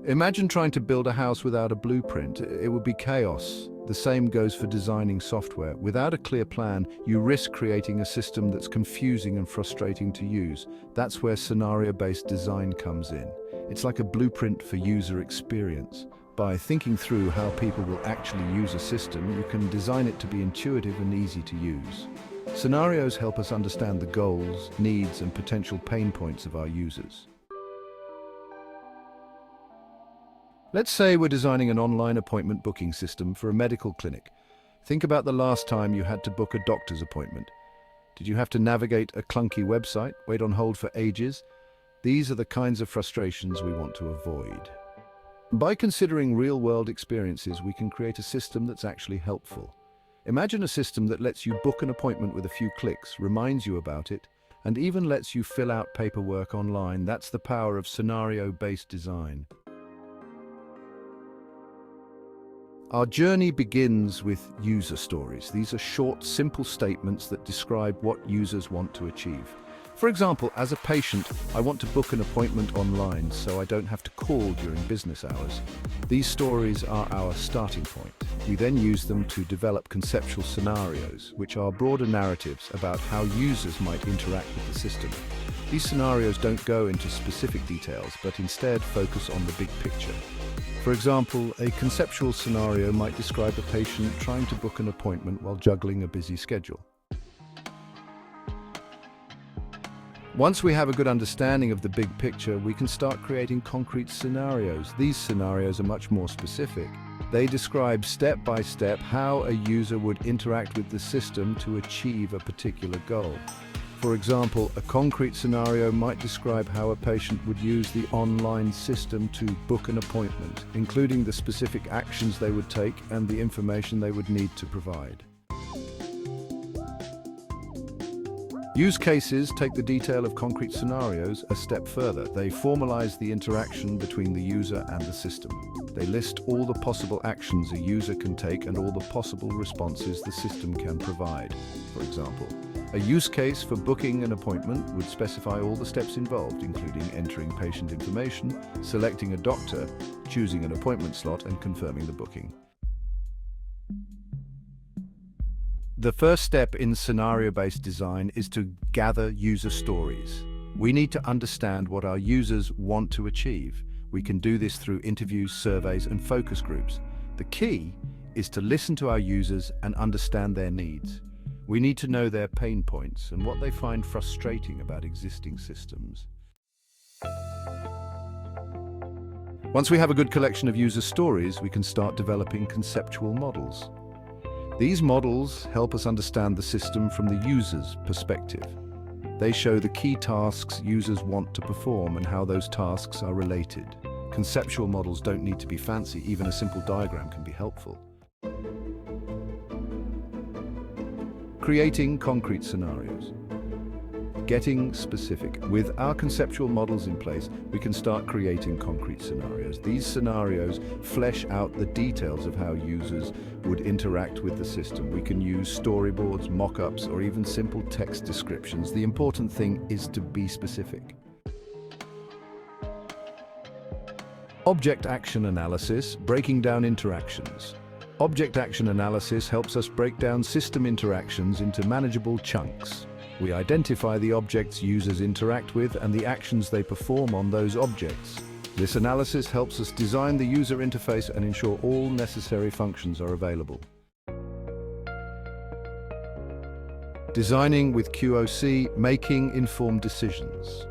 Imagine trying to build a house without a blueprint. It would be chaos. The same goes for designing software. Without a clear plan, you risk creating a system that's confusing and frustrating to use. That's where scenario-based design comes in. It's like a blueprint for user experience. By thinking through how people will actually use a system, you can design it to be intuitive and easy to use. Scenarios help us understand the goals, needs, and potential pain points of our users. Let's say we're designing an online appointment booking system for a medical clinic. Think about the last time you had to book a doctor's appointment. Did you have to navigate a clunky website, wait on hold for ages? These are the kinds of frustrations we want to avoid. By considering real-world experiences, we can create a system that's actually helpful. Imagine a system that lets you book an appointment with a few clicks, reminds you about it, and even lets you fill out paperwork online. That's the power of scenario-based design. Our journey begins with user stories. These are short, simple statements that describe what users want to achieve. For example, as a patient, I want to book an appointment online so I don't have to call during business hours. These stories are our starting point. We then use them to develop conceptual scenarios, which are broader narratives about how users might interact with the system. These scenarios don't go into specific details, but instead focus on the big picture. For example, a conceptual scenario might describe a patient trying to book an appointment while juggling a busy schedule. Once we have a good understanding of the big picture, we can start creating concrete scenarios. These scenarios are much more specific. They describe step by step how a user would interact with the system to achieve a particular goal. For example, a concrete scenario might describe how a patient would use the online system to book an appointment, including the specific actions they would take and the information they would need to provide. Use cases take the detail of concrete scenarios a step further. They formalize the interaction between the user and the system. They list all the possible actions a user can take and all the possible responses the system can provide. For example, a use case for booking an appointment would specify all the steps involved, including entering patient information, selecting a doctor, choosing an appointment slot, and confirming the booking. The first step in scenario-based design is to gather user stories. We need to understand what our users want to achieve. We can do this through interviews, surveys, and focus groups. The key is to listen to our users and understand their needs. We need to know their pain points and what they find frustrating about existing systems. Once we have a good collection of user stories, we can start developing conceptual models. These models help us understand the system from the user's perspective. They show the key tasks users want to perform and how those tasks are related. Conceptual models don't need to be fancy. Even a simple diagram can be helpful. Creating concrete scenarios. Getting specific. With our conceptual models in place, we can start creating concrete scenarios. These scenarios flesh out the details of how users would interact with the system. We can use storyboards, mock-ups, or even simple text descriptions. The important thing is to be specific. Object action analysis, breaking down interactions. Object action analysis helps us break down system interactions into manageable chunks. We identify the objects users interact with and the actions they perform on those objects. This analysis helps us design the user interface and ensure all necessary functions are available. Designing with QOC, making informed decisions.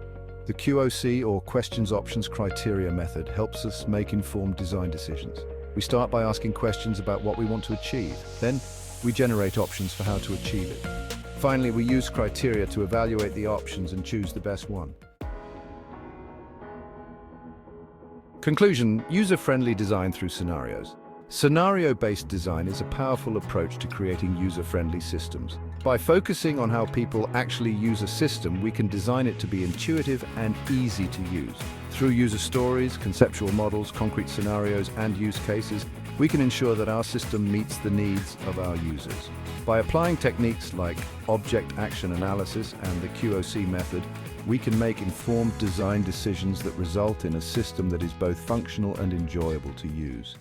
The QOC, or Questions, Options, Criteria method, helps us make informed design decisions. We start by asking questions about what we want to achieve. Then, we generate options for how to achieve it. Finally, we use criteria to evaluate the options and choose the best one. Conclusion: user-friendly design through scenarios. Scenario-based design is a powerful approach to creating user-friendly systems. By focusing on how people actually use a system, we can design it to be intuitive and easy to use. Through user stories, conceptual models, concrete scenarios, and use cases, we can ensure that our system meets the needs of our users. By applying techniques like object action analysis and the QOC method, we can make informed design decisions that result in a system that is both functional and enjoyable to use.